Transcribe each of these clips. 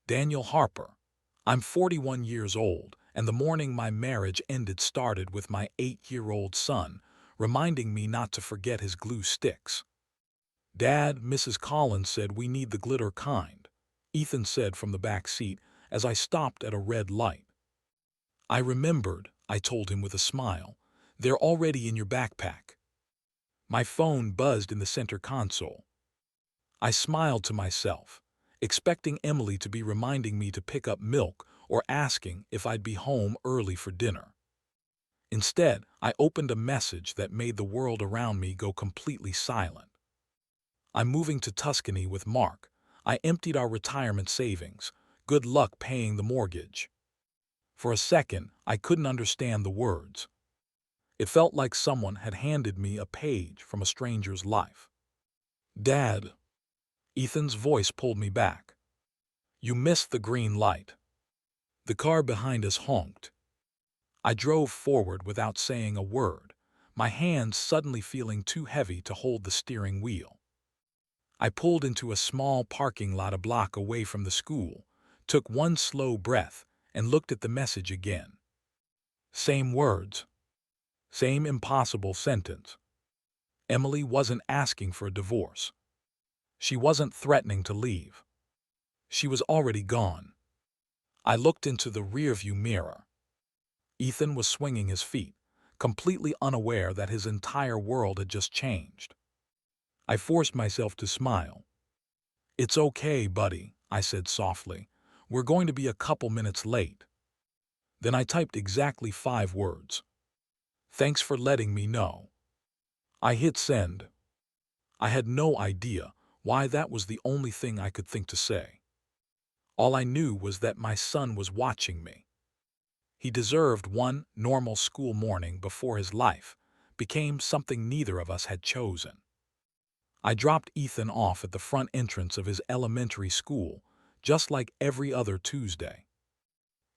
Daniel Harper. I'm 41 years old, and the morning my marriage ended started with my 8-year-old son reminding me not to forget his glue sticks. "Dad," Mrs. Collins said, "we need the glitter kind," Ethan said from the back seat as I stopped at a red light. "I remembered," I told him with a smile. "They're already in your backpack." My phone buzzed in the center console. I smiled to myself, expecting Emily to be reminding me to pick up milk or asking if I'd be home early for dinner. Instead, I opened a message that made the world around me go completely silent. "I'm moving to Tuscany with Mark. I emptied our retirement savings. Good luck paying the mortgage." For a second, I couldn't understand the words. It felt like someone had handed me a page from a stranger's life. "Dad," Ethan's voice pulled me back. "You missed the green light." The car behind us honked. I drove forward without saying a word, my hands suddenly feeling too heavy to hold the steering wheel. I pulled into a small parking lot a block away from the school, took one slow breath, and looked at the message again. Same words. Same impossible sentence. Emily wasn't asking for a divorce. She wasn't threatening to leave. She was already gone. I looked into the rearview mirror. Ethan was swinging his feet, completely unaware that his entire world had just changed. I forced myself to smile. "It's okay, buddy," I said softly. "We're going to be a couple minutes late." Then I typed exactly 5 words. "Thanks for letting me know." I hit send. I had no idea why that was the only thing I could think to say. All I knew was that my son was watching me. He deserved one normal school morning before his life became something neither of us had chosen. I dropped Ethan off at the front entrance of his elementary school, just like every other Tuesday.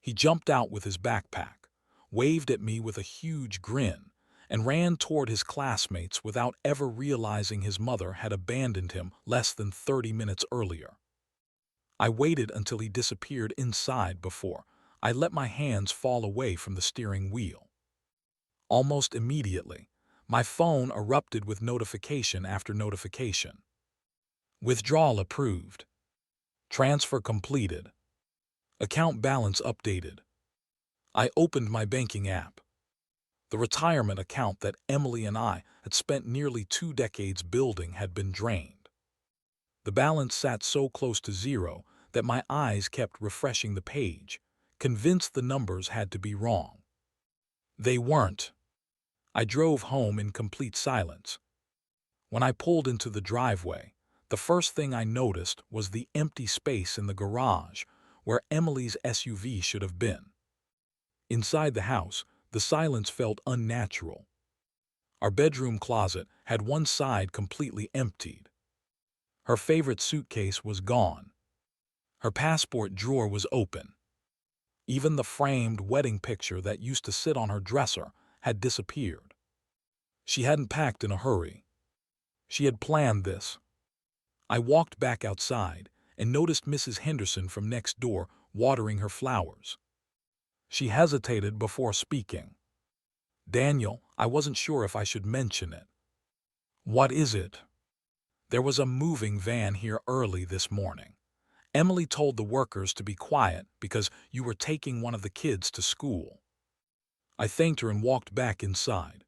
He jumped out with his backpack, waved at me with a huge grin, and ran toward his classmates without ever realizing his mother had abandoned him less than 30 minutes earlier. I waited until he disappeared inside before I let my hands fall away from the steering wheel. Almost immediately, my phone erupted with notification after notification. Withdrawal approved. Transfer completed. Account balance updated. I opened my banking app. The retirement account that Emily and I had spent nearly 2 decades building had been drained. The balance sat so close to zero that my eyes kept refreshing the page, convinced the numbers had to be wrong. They weren't. I drove home in complete silence. When I pulled into the driveway, the first thing I noticed was the empty space in the garage where Emily's SUV should have been. Inside the house, the silence felt unnatural. Our bedroom closet had one side completely emptied. Her favorite suitcase was gone. Her passport drawer was open. Even the framed wedding picture that used to sit on her dresser had disappeared. She hadn't packed in a hurry. She had planned this. I walked back outside and noticed Mrs. Henderson from next door watering her flowers. She hesitated before speaking. "Daniel, I wasn't sure if I should mention it." "What is it?" "There was a moving van here early this morning. Emily told the workers to be quiet because you were taking one of the kids to school." I thanked her and walked back inside.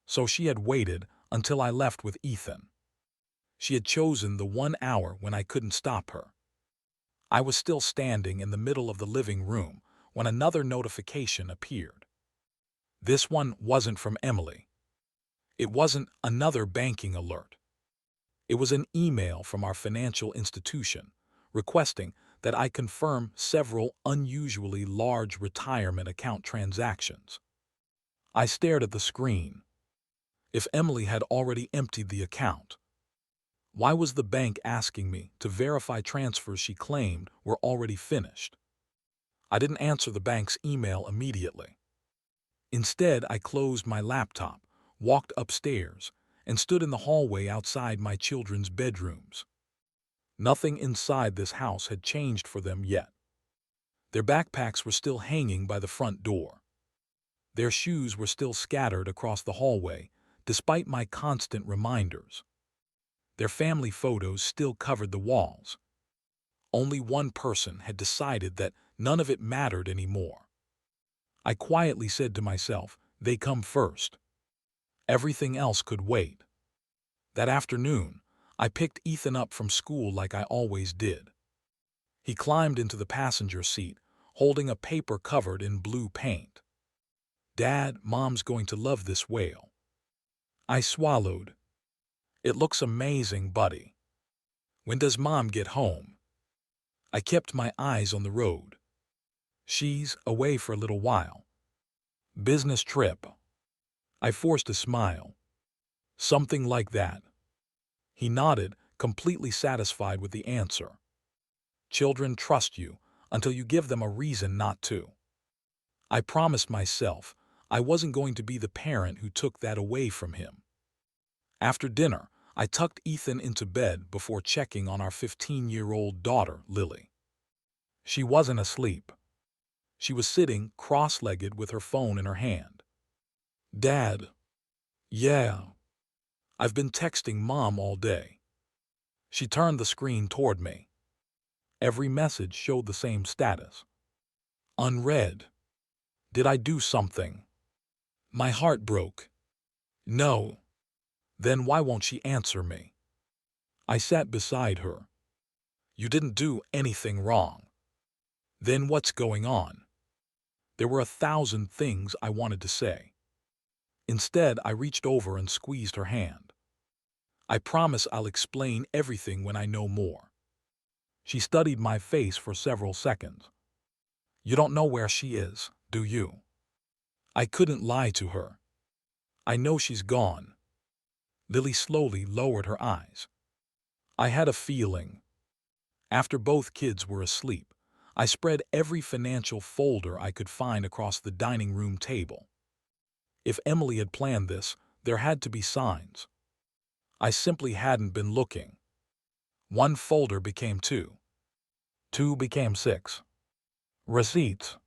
So she had waited until I left with Ethan. She had chosen the 1 hour when I couldn't stop her. I was still standing in the middle of the living room when another notification appeared. This one wasn't from Emily. It wasn't another banking alert. It was an email from our financial institution requesting that I confirm several unusually large retirement account transactions. I stared at the screen. If Emily had already emptied the account, why was the bank asking me to verify transfers she claimed were already finished? I didn't answer the bank's email immediately. Instead, I closed my laptop, walked upstairs, and stood in the hallway outside my children's bedrooms. Nothing inside this house had changed for them yet. Their backpacks were still hanging by the front door. Their shoes were still scattered across the hallway, despite my constant reminders. Their family photos still covered the walls. Only one person had decided that none of it mattered anymore. I quietly said to myself, they come first. Everything else could wait. That afternoon, I picked Ethan up from school like I always did. He climbed into the passenger seat, holding a paper covered in blue paint. "Dad, Mom's going to love this whale." I swallowed. "It looks amazing, buddy. When does Mom get home?" I kept my eyes on the road. "She's away for a little while. Business trip." I forced a smile. "Something like that." He nodded, completely satisfied with the answer. Children trust you until you give them a reason not to. I promised myself I wasn't going to be the parent who took that away from him. After dinner, I tucked Ethan into bed before checking on our 15-year-old daughter, Lily. She wasn't asleep. She was sitting cross-legged with her phone in her hand. "Dad." "Yeah. I've been texting Mom all day." She turned the screen toward me. Every message showed the same status. Unread. Did I do something? My heart broke. No. Then why won't she answer me? I sat beside her. You didn't do anything wrong. Then what's going on? There were 1,000 things I wanted to say. Instead, I reached over and squeezed her hand. "I promise I'll explain everything when I know more." She studied my face for several seconds. "You don't know where she is, do you?" I couldn't lie to her. "I know she's gone." Lily slowly lowered her eyes. I had a feeling. After both kids were asleep, I spread every financial folder I could find across the dining room table. If Emily had planned this, there had to be signs. I simply hadn't been looking. One folder became two. Two became six. Receipts,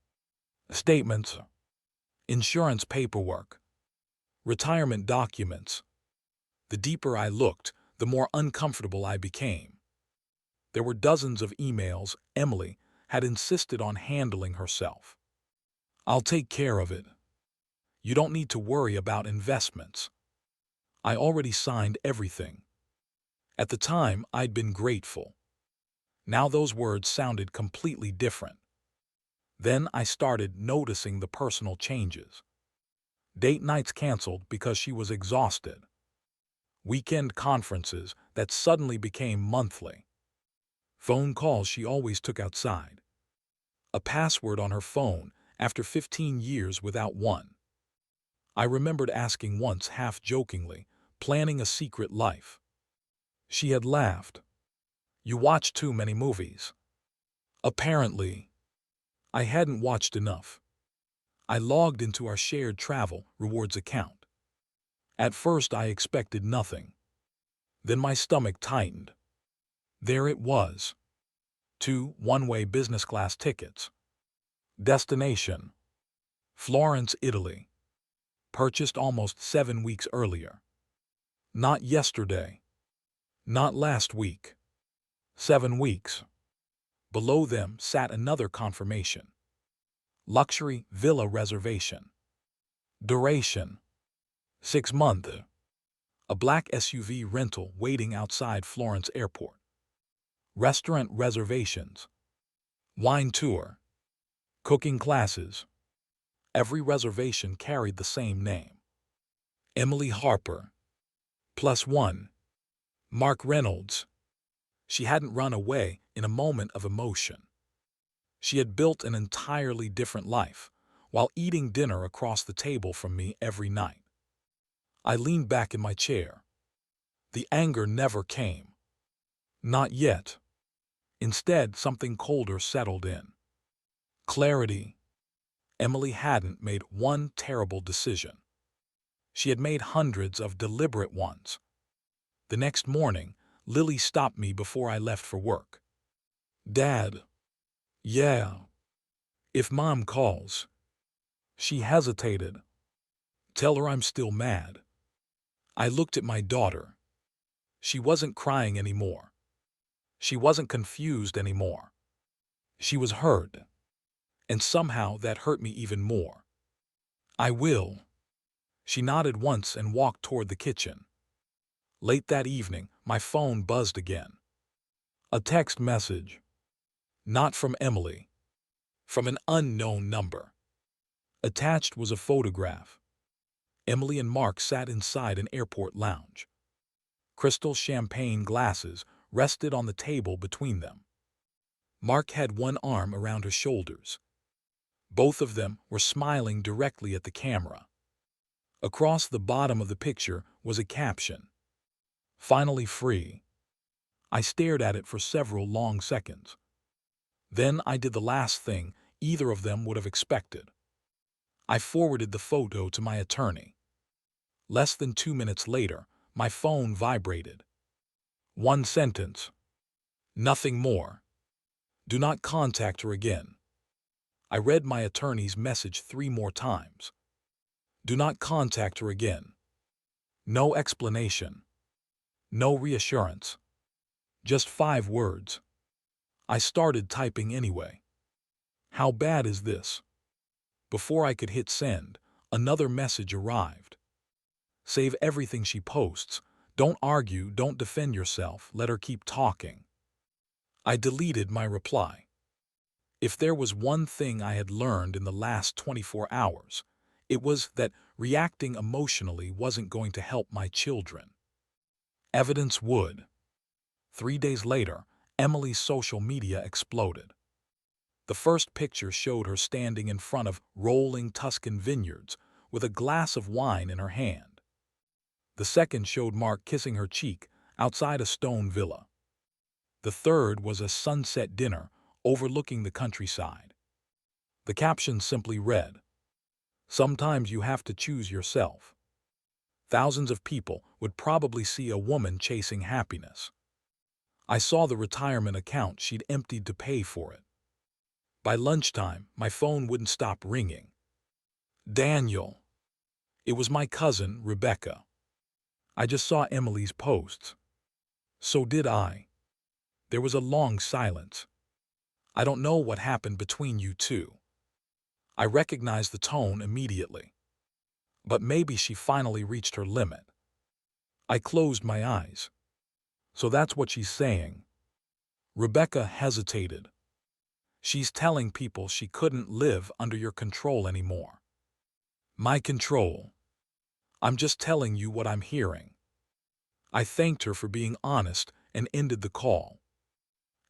statements, insurance paperwork, retirement documents. The deeper I looked, the more uncomfortable I became. There were dozens of emails Emily had insisted on handling herself. "I'll take care of it. You don't need to worry about investments." I already signed everything. At the time, I'd been grateful. Now those words sounded completely different. Then I started noticing the personal changes. Date nights canceled because she was exhausted. Weekend conferences that suddenly became monthly. Phone calls she always took outside. A password on her phone after 15 years without one. I remembered asking once half-jokingly, planning a secret life. She had laughed. "You watch too many movies." Apparently, I hadn't watched enough. I logged into our shared travel rewards account. At first I expected nothing. Then my stomach tightened. There it was. 2 one-way business class tickets. Destination: Florence, Italy. Purchased almost 7 weeks earlier. Not yesterday. Not last week. 7 weeks. Below them sat another confirmation. Luxury villa reservation. Duration: 6 months. A black SUV rental waiting outside Florence Airport. Restaurant reservations. Wine tour. Cooking classes. Every reservation carried the same name. Emily Harper. +1. Mark Reynolds. She hadn't run away in a moment of emotion. She had built an entirely different life, while eating dinner across the table from me every night. I leaned back in my chair. The anger never came. Not yet. Instead, something colder settled in. Clarity. Emily hadn't made one terrible decision. She had made hundreds of deliberate ones. The next morning, Lily stopped me before I left for work. Dad, yeah, if Mom calls. She hesitated. Tell her I'm still mad. I looked at my daughter. She wasn't crying anymore. She wasn't confused anymore. She was hurt. And somehow that hurt me even more. I will. She nodded once and walked toward the kitchen. Late that evening, my phone buzzed again. A text message. Not from Emily. From an unknown number. Attached was a photograph. Emily and Mark sat inside an airport lounge. Crystal champagne glasses rested on the table between them. Mark had one arm around her shoulders. Both of them were smiling directly at the camera. Across the bottom of the picture was a caption. Finally free. I stared at it for several long seconds. Then I did the last thing either of them would have expected. I forwarded the photo to my attorney. Less than 2 minutes later, my phone vibrated. One sentence. Nothing more. Do not contact her again. I read my attorney's message 3 more times. Do not contact her again. No explanation. No reassurance. Just 5 words. I started typing anyway. How bad is this? Before I could hit send, another message arrived. Save everything she posts. Don't argue, don't defend yourself, let her keep talking. I deleted my reply. If there was one thing I had learned in the last 24 hours, it was that reacting emotionally wasn't going to help my children. Evidence would. 3 days later, Emily's social media exploded. The first picture showed her standing in front of rolling Tuscan vineyards with a glass of wine in her hand. The second showed Mark kissing her cheek outside a stone villa. The third was a sunset dinner overlooking the countryside. The caption simply read, "Sometimes you have to choose yourself." Thousands of people would probably see a woman chasing happiness. I saw the retirement account she'd emptied to pay for it. By lunchtime, my phone wouldn't stop ringing. Daniel. It was my cousin, Rebecca. I just saw Emily's posts. So did I. There was a long silence. I don't know what happened between you two. I recognized the tone immediately. But maybe she finally reached her limit. I closed my eyes. So that's what she's saying. Rebecca hesitated. She's telling people she couldn't live under your control anymore. My control. I'm just telling you what I'm hearing. I thanked her for being honest and ended the call.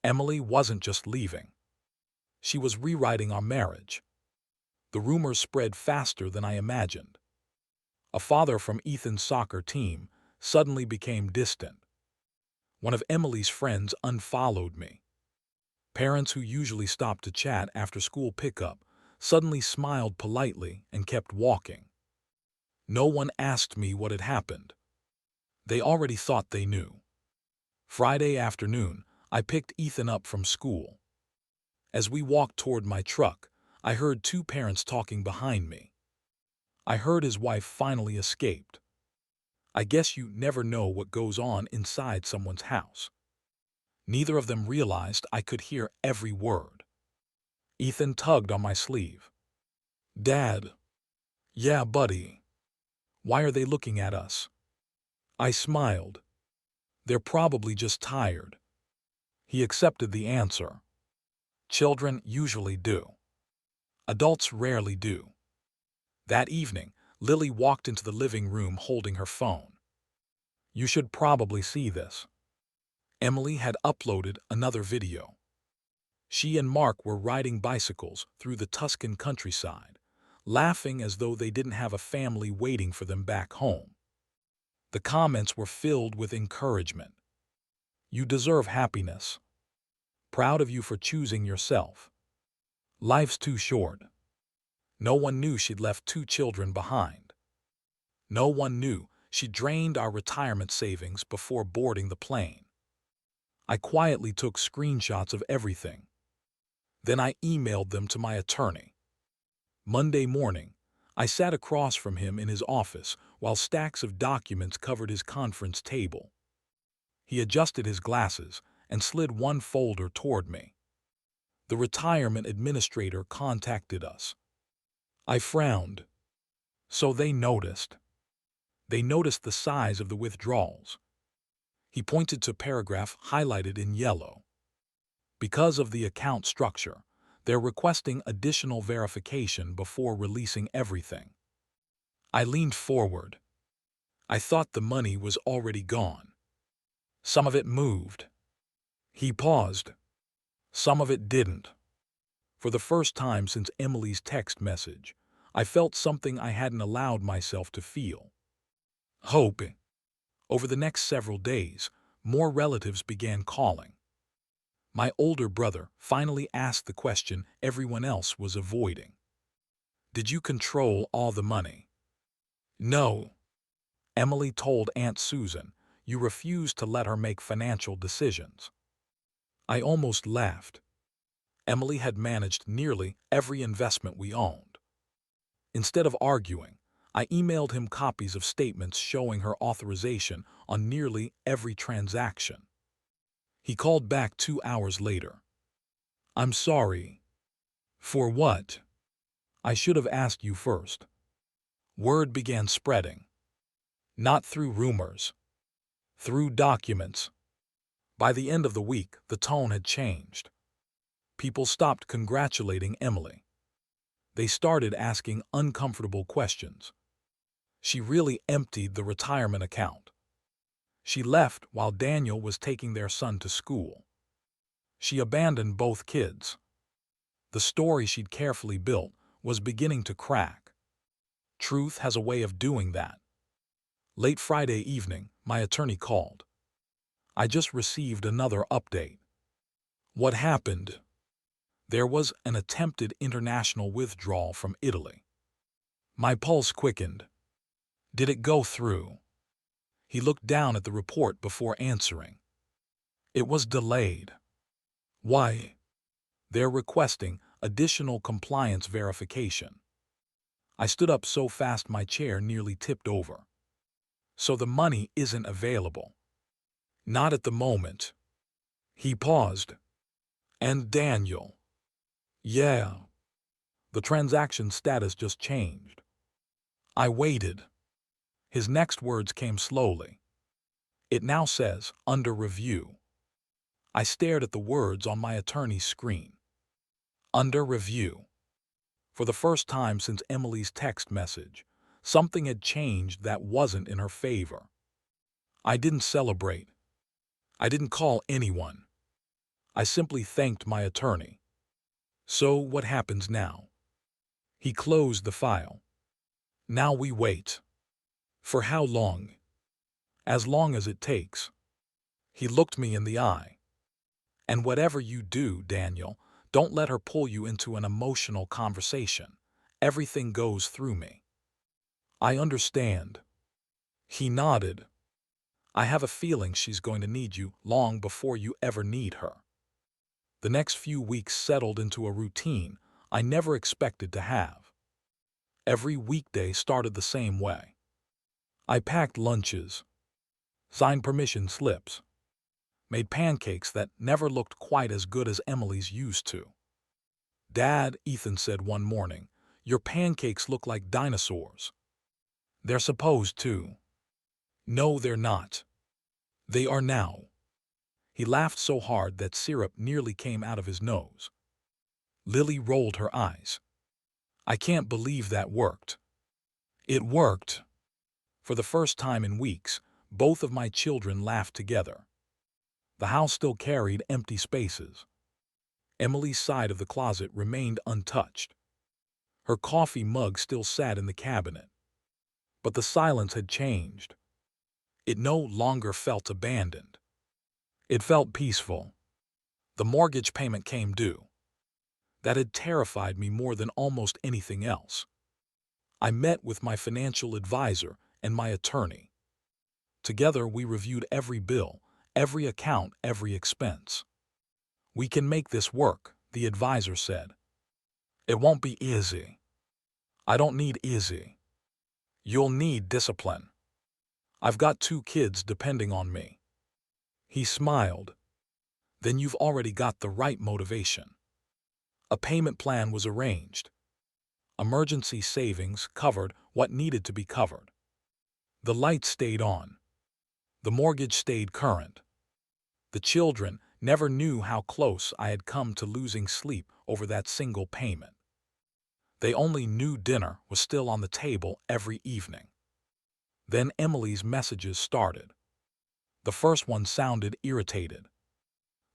Emily wasn't just leaving. She was rewriting our marriage. The rumors spread faster than I imagined. A father from Ethan's soccer team suddenly became distant. One of Emily's friends unfollowed me. Parents who usually stopped to chat after school pickup suddenly smiled politely and kept walking. No one asked me what had happened. They already thought they knew. Friday afternoon, I picked Ethan up from school. As we walked toward my truck, I heard 2 parents talking behind me. I heard his wife finally escaped. I guess you never know what goes on inside someone's house. Neither of them realized I could hear every word. Ethan tugged on my sleeve. Dad. Yeah, buddy. Why are they looking at us? I smiled. They're probably just tired. He accepted the answer. Children usually do. Adults rarely do. That evening, Lily walked into the living room holding her phone. You should probably see this. Emily had uploaded another video. She and Mark were riding bicycles through the Tuscan countryside, laughing as though they didn't have a family waiting for them back home. The comments were filled with encouragement. You deserve happiness. Proud of you for choosing yourself. Life's too short. No one knew she'd left 2 children behind. No one knew she drained our retirement savings before boarding the plane. I quietly took screenshots of everything. Then I emailed them to my attorney. Monday morning, I sat across from him in his office while stacks of documents covered his conference table. He adjusted his glasses and slid one folder toward me. The retirement administrator contacted us. I frowned. So they noticed. They noticed the size of the withdrawals. He pointed to a paragraph highlighted in yellow. Because of the account structure, they're requesting additional verification before releasing everything. I leaned forward. I thought the money was already gone. Some of it moved. He paused. Some of it didn't. For the first time since Emily's text message, I felt something I hadn't allowed myself to feel. Hope. Over the next several days, more relatives began calling. My older brother finally asked the question everyone else was avoiding. Did you control all the money? No. Emily told Aunt Susan, you refused to let her make financial decisions. I almost laughed. Emily had managed nearly every investment we owned. Instead of arguing, I emailed him copies of statements showing her authorization on nearly every transaction. He called back 2 hours later. I'm sorry. For what? I should have asked you first. Word began spreading. Not through rumors. Through documents. By the end of the week, the tone had changed. People stopped congratulating Emily. They started asking uncomfortable questions. She really emptied the retirement account. She left while Daniel was taking their son to school. She abandoned both kids. The story she'd carefully built was beginning to crack. Truth has a way of doing that. Late Friday evening, my attorney called. I just received another update. What happened? There was an attempted international withdrawal from Italy. My pulse quickened. Did it go through? He looked down at the report before answering. It was delayed. Why? They're requesting additional compliance verification. I stood up so fast my chair nearly tipped over. So the money isn't available. Not at the moment. He paused. And Daniel. Yeah. The transaction status just changed. I waited. His next words came slowly. It now says, under review. I stared at the words on my attorney's screen. Under review. For the first time since Emily's text message, something had changed that wasn't in her favor. I didn't celebrate. I didn't call anyone. I simply thanked my attorney. So what happens now? He closed the file. Now we wait. For how long? As long as it takes. He looked me in the eye. And whatever you do, Daniel, don't let her pull you into an emotional conversation. Everything goes through me. I understand. He nodded. I have a feeling she's going to need you long before you ever need her. The next few weeks settled into a routine I never expected to have. Every weekday started the same way. I packed lunches, signed permission slips, made pancakes that never looked quite as good as Emily's used to. Dad, Ethan said one morning, your pancakes look like dinosaurs. They're supposed to. No, they're not. They are now. He laughed so hard that syrup nearly came out of his nose. Lily rolled her eyes. I can't believe that worked. It worked. For the first time in weeks, both of my children laughed together. The house still carried empty spaces. Emily's side of the closet remained untouched. Her coffee mug still sat in the cabinet. But the silence had changed. It no longer felt abandoned. It felt peaceful. The mortgage payment came due. That had terrified me more than almost anything else. I met with my financial advisor and my attorney. Together we reviewed every bill, every account, every expense. We can make this work, the advisor said. It won't be easy. I don't need easy. You'll need discipline. I've got 2 kids depending on me. He smiled. Then you've already got the right motivation. A payment plan was arranged. Emergency savings covered what needed to be covered. The lights stayed on. The mortgage stayed current. The children never knew how close I had come to losing sleep over that single payment. They only knew dinner was still on the table every evening. Then Emily's messages started. The first one sounded irritated.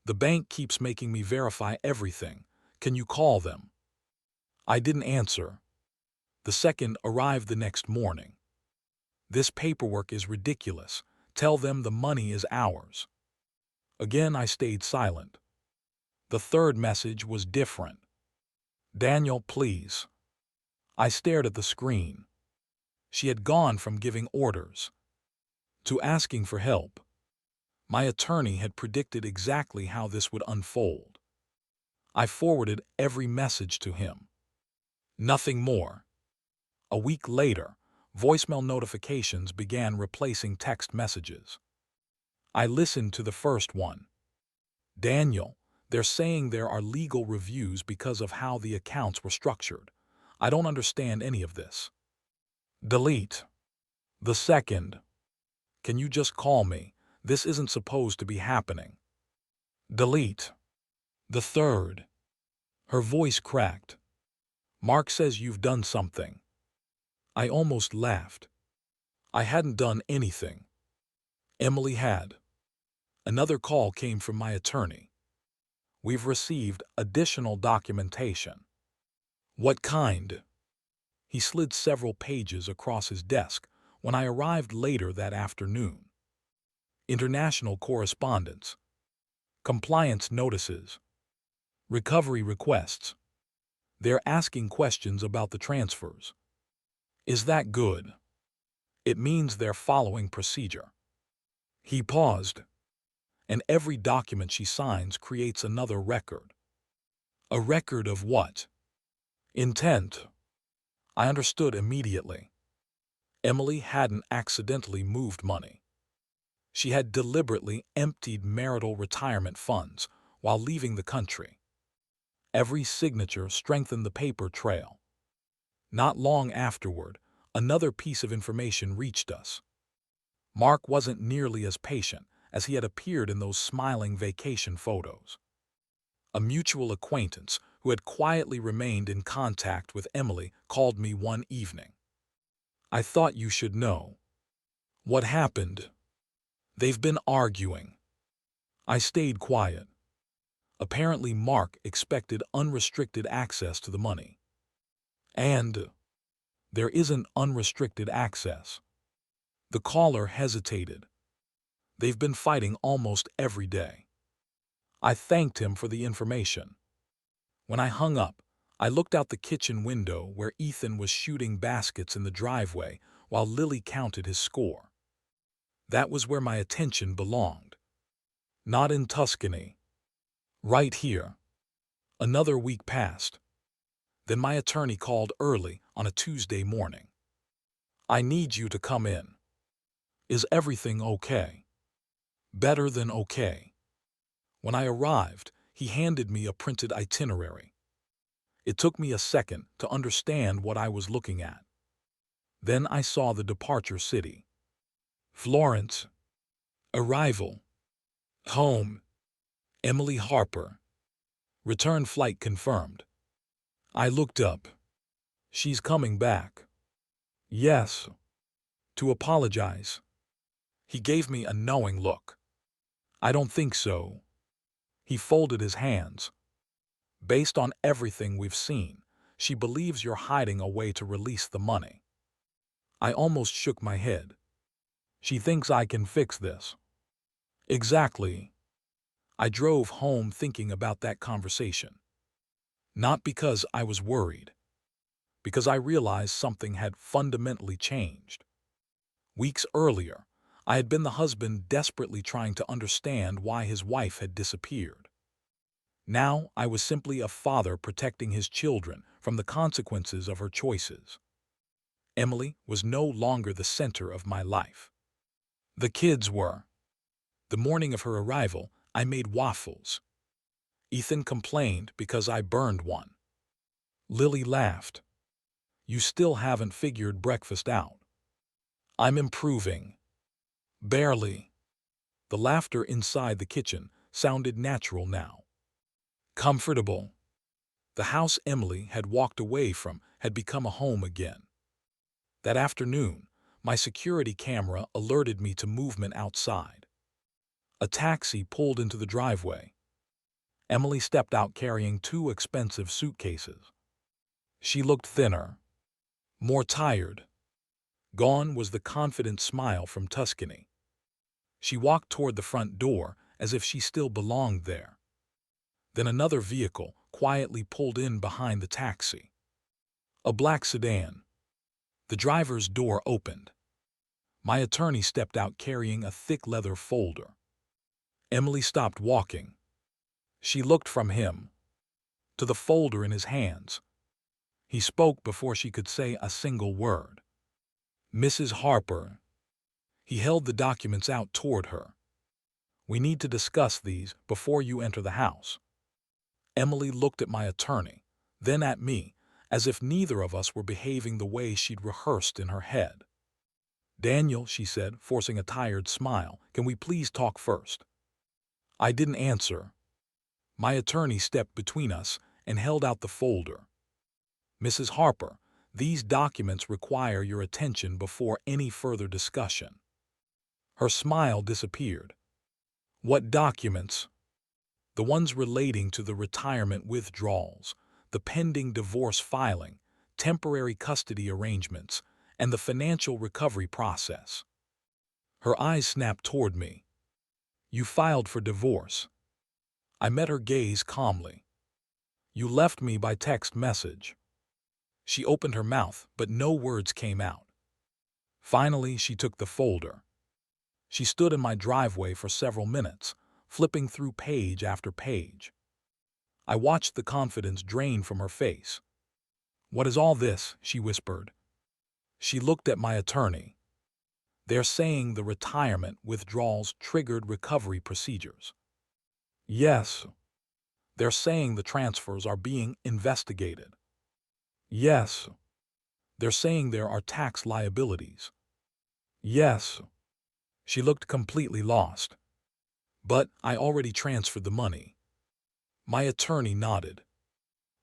The bank keeps making me verify everything. Can you call them? I didn't answer. The second arrived the next morning. This paperwork is ridiculous. Tell them the money is ours. Again, I stayed silent. The third message was different. Daniel, please. I stared at the screen. She had gone from giving orders to asking for help. My attorney had predicted exactly how this would unfold. I forwarded every message to him. Nothing more. A week later, voicemail notifications began replacing text messages. I listened to the first one. Daniel, they're saying there are legal reviews because of how the accounts were structured. I don't understand any of this. Delete. The second. Can you just call me? This isn't supposed to be happening. Delete. The third. Her voice cracked. Mark says you've done something. I almost laughed. I hadn't done anything. Emily had. Another call came from my attorney. We've received additional documentation. What kind? He slid several pages across his desk when I arrived later that afternoon. International correspondence. Compliance notices. Recovery requests. They're asking questions about the transfers. Is that good? It means they're following procedure. He paused. And every document she signs creates another record. A record of what? Intent. I understood immediately. Emily hadn't accidentally moved money. She had deliberately emptied marital retirement funds while leaving the country. Every signature strengthened the paper trail. Not long afterward, another piece of information reached us. Mark wasn't nearly as patient as he had appeared in those smiling vacation photos. A mutual acquaintance who had quietly remained in contact with Emily called me one evening. I thought you should know. What happened? They've been arguing. I stayed quiet. Apparently, Mark expected unrestricted access to the money. And there isn't unrestricted access. The caller hesitated. They've been fighting almost every day. I thanked him for the information. When I hung up, I looked out the kitchen window where Ethan was shooting baskets in the driveway while Lily counted his score. That was where my attention belonged. Not in Tuscany. Right here. Another week passed. Then my attorney called early on a Tuesday morning. I need you to come in. Is everything okay? Better than okay. When I arrived, he handed me a printed itinerary. It took me a second to understand what I was looking at. Then I saw the departure city. Florence. Arrival. Home. Emily Harper. Return flight confirmed. I looked up. She's coming back. Yes. To apologize. He gave me a knowing look. I don't think so. He folded his hands. Based on everything we've seen, she believes you're hiding a way to release the money. I almost shook my head. She thinks I can fix this. Exactly. I drove home thinking about that conversation. Not because I was worried, because I realized something had fundamentally changed. Weeks earlier, I had been the husband desperately trying to understand why his wife had disappeared. Now I was simply a father protecting his children from the consequences of her choices. Emily was no longer the center of my life. The kids were. The morning of her arrival, I made waffles. Ethan complained because I burned one. Lily laughed. You still haven't figured breakfast out. I'm improving. Barely. The laughter inside the kitchen sounded natural now. Comfortable. The house Emily had walked away from had become a home again. That afternoon, my security camera alerted me to movement outside. A taxi pulled into the driveway. Emily stepped out carrying 2 expensive suitcases. She looked thinner, more tired. Gone was the confident smile from Tuscany. She walked toward the front door as if she still belonged there. Then another vehicle quietly pulled in behind the taxi. A black sedan. The driver's door opened. My attorney stepped out carrying a thick leather folder. Emily stopped walking. She looked from him to the folder in his hands. He spoke before she could say a single word. Mrs. Harper. He held the documents out toward her. We need to discuss these before you enter the house. Emily looked at my attorney, then at me, as if neither of us were behaving the way she'd rehearsed in her head. Daniel, she said, forcing a tired smile, can we please talk first? I didn't answer. My attorney stepped between us and held out the folder. Mrs. Harper, these documents require your attention before any further discussion. Her smile disappeared. What documents? The ones relating to the retirement withdrawals, the pending divorce filing, temporary custody arrangements, and the financial recovery process. Her eyes snapped toward me. You filed for divorce. I met her gaze calmly. You left me by text message. She opened her mouth, but no words came out. Finally, she took the folder. She stood in my driveway for several minutes, flipping through page after page. I watched the confidence drain from her face. What is all this? She whispered. She looked at my attorney. They're saying the retirement withdrawals triggered recovery procedures. Yes. They're saying the transfers are being investigated. Yes. They're saying there are tax liabilities. Yes. She looked completely lost. But I already transferred the money. My attorney nodded.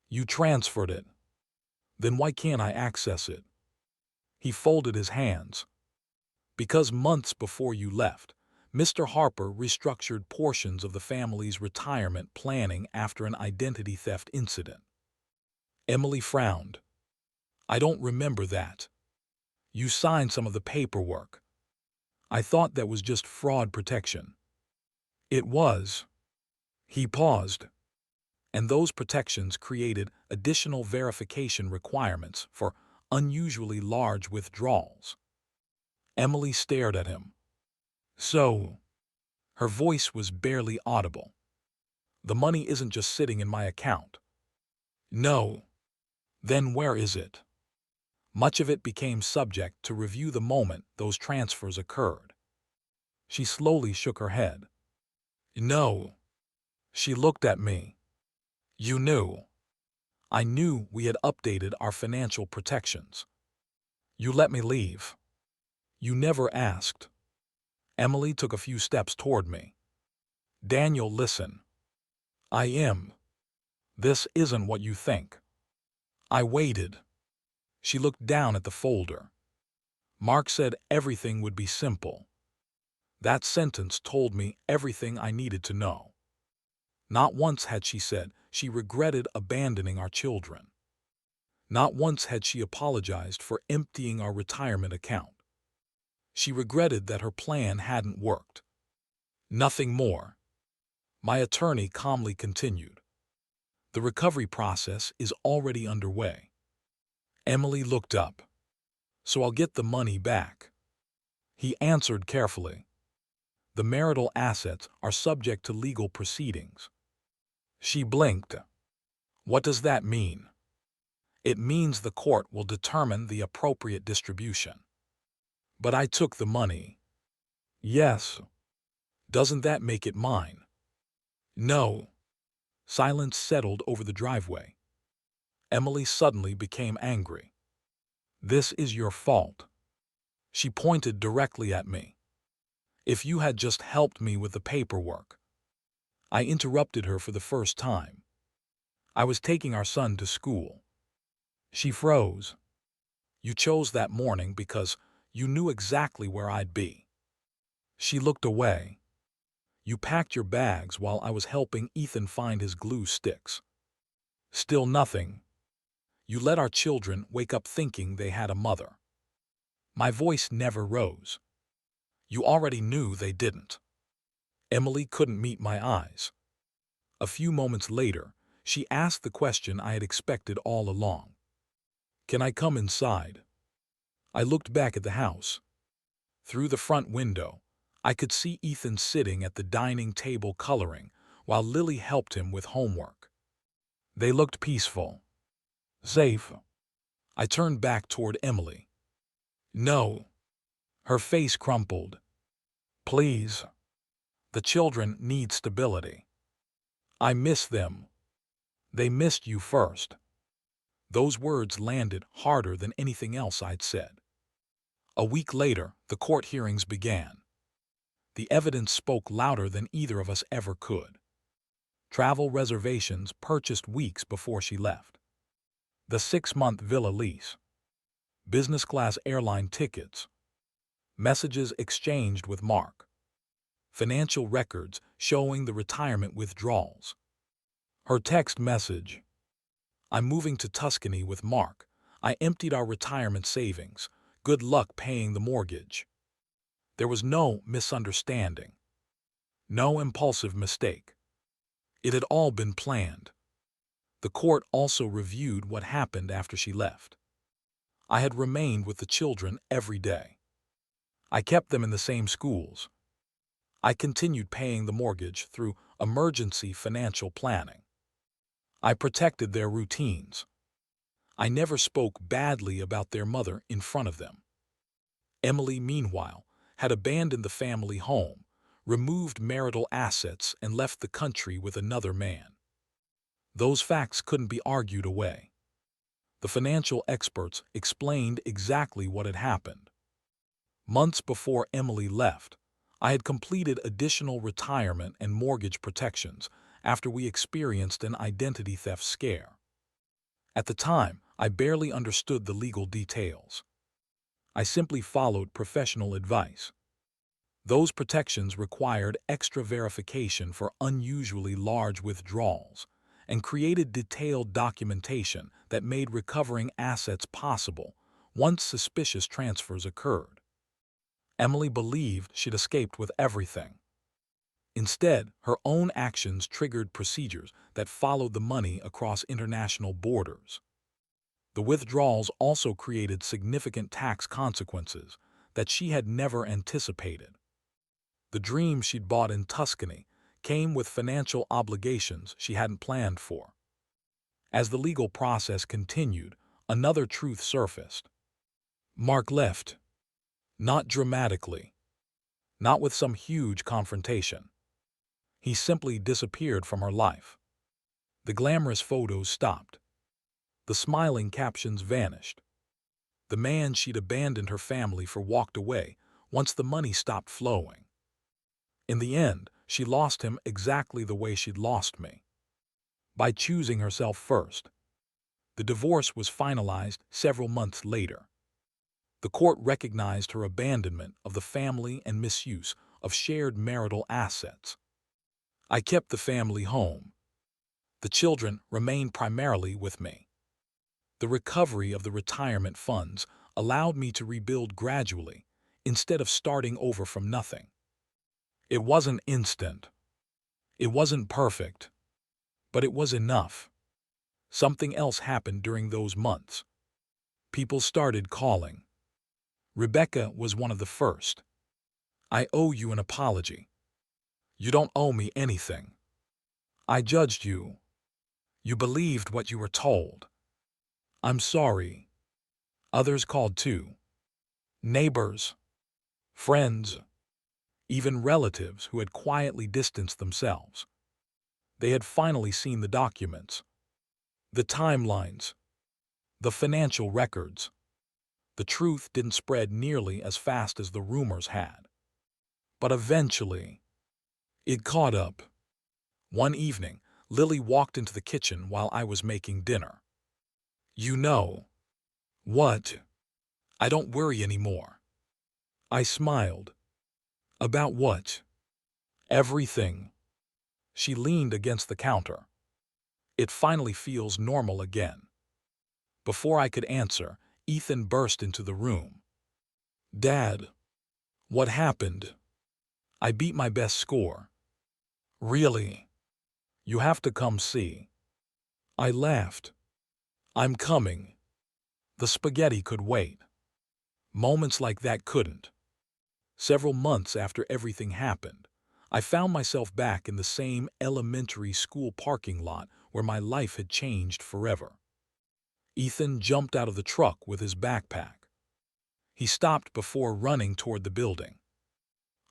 You transferred it. Then why can't I access it? He folded his hands. Because months before you left, Mr. Harper restructured portions of the family's retirement planning after an identity theft incident. Emily frowned. I don't remember that. You signed some of the paperwork. I thought that was just fraud protection. It was. He paused. And those protections created additional verification requirements for unusually large withdrawals. Emily stared at him. So, her voice was barely audible. The money isn't just sitting in my account. No. Then where is it? Much of it became subject to review the moment those transfers occurred. She slowly shook her head. No. She looked at me. You knew. I knew we had updated our financial protections. You let me leave. You never asked. Emily took a few steps toward me. Daniel, listen. I am. This isn't what you think. I waited. She looked down at the folder. Mark said everything would be simple. That sentence told me everything I needed to know. Not once had she said she regretted abandoning our children. Not once had she apologized for emptying our retirement account. She regretted that her plan hadn't worked. Nothing more. My attorney calmly continued. The recovery process is already underway. Emily looked up. So I'll get the money back. He answered carefully. The marital assets are subject to legal proceedings. She blinked. What does that mean? It means the court will determine the appropriate distribution. But I took the money. Yes. Doesn't that make it mine? No. Silence settled over the driveway. Emily suddenly became angry. This is your fault. She pointed directly at me. If you had just helped me with the paperwork. I interrupted her for the first time. I was taking our son to school. She froze. You chose that morning because you knew exactly where I'd be. She looked away. You packed your bags while I was helping Ethan find his glue sticks. Still nothing. You let our children wake up thinking they had a mother. My voice never rose. You already knew they didn't. Emily couldn't meet my eyes. A few moments later, she asked the question I had expected all along. Can I come inside? I looked back at the house. Through the front window, I could see Ethan sitting at the dining table coloring while Lily helped him with homework. They looked peaceful. Safe. I turned back toward Emily. No. Her face crumpled. Please. The children need stability. I miss them. They missed you first. Those words landed harder than anything else I'd said. A week later, the court hearings began. The evidence spoke louder than either of us ever could. Travel reservations purchased weeks before she left. The 6-month villa lease. Business-class airline tickets. Messages exchanged with Mark. Financial records showing the retirement withdrawals. Her text message. I'm moving to Tuscany with Mark. I emptied our retirement savings. Good luck paying the mortgage. There was no misunderstanding. No impulsive mistake. It had all been planned. The court also reviewed what happened after she left. I had remained with the children every day. I kept them in the same schools. I continued paying the mortgage through emergency financial planning. I protected their routines. I never spoke badly about their mother in front of them. Emily, meanwhile, had abandoned the family home, removed marital assets, and left the country with another man. Those facts couldn't be argued away. The financial experts explained exactly what had happened. Months before Emily left, I had completed additional retirement and mortgage protections after we experienced an identity theft scare. At the time, I barely understood the legal details. I simply followed professional advice. Those protections required extra verification for unusually large withdrawals and created detailed documentation that made recovering assets possible once suspicious transfers occurred. Emily believed she'd escaped with everything. Instead, her own actions triggered procedures that followed the money across international borders. The withdrawals also created significant tax consequences that she had never anticipated. The dream she'd bought in Tuscany came with financial obligations she hadn't planned for. As the legal process continued, another truth surfaced. Mark left. Not dramatically. Not with some huge confrontation. He simply disappeared from her life. The glamorous photos stopped. The smiling captions vanished. The man she'd abandoned her family for walked away once the money stopped flowing. In the end, she lost him exactly the way she'd lost me. By choosing herself first. The divorce was finalized several months later. The court recognized her abandonment of the family and misuse of shared marital assets. I kept the family home. The children remained primarily with me. The recovery of the retirement funds allowed me to rebuild gradually instead of starting over from nothing. It wasn't instant. It wasn't perfect. But it was enough. Something else happened during those months. People started calling. Rebecca was one of the first. I owe you an apology. You don't owe me anything. I judged you. You believed what you were told. I'm sorry. Others called too. Neighbors, friends, even relatives who had quietly distanced themselves. They had finally seen the documents, the timelines, the financial records. The truth didn't spread nearly as fast as the rumors had. But eventually, it caught up. One evening, Lily walked into the kitchen while I was making dinner. You know what? I don't worry anymore. I smiled. About what? Everything. She leaned against the counter. It finally feels normal again. Before I could answer, Ethan burst into the room. Dad, what happened? I beat my best score. Really? You have to come see. I laughed. I'm coming. The spaghetti could wait. Moments like that couldn't. Several months after everything happened, I found myself back in the same elementary school parking lot where my life had changed forever. Ethan jumped out of the truck with his backpack. He stopped before running toward the building.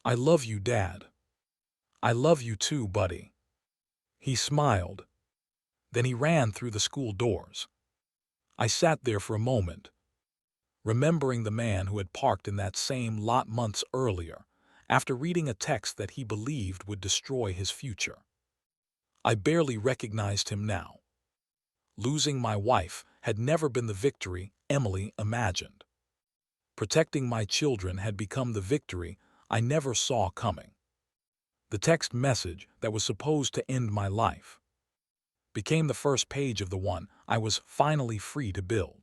I love you, Dad. I love you too, buddy. He smiled. Then he ran through the school doors. I sat there for a moment, remembering the man who had parked in that same lot months earlier, after reading a text that he believed would destroy his future. I barely recognized him now. Losing my wife had never been the victory Emily imagined. Protecting my children had become the victory I never saw coming. The text message that was supposed to end my life became the first page of the one I was finally free to build.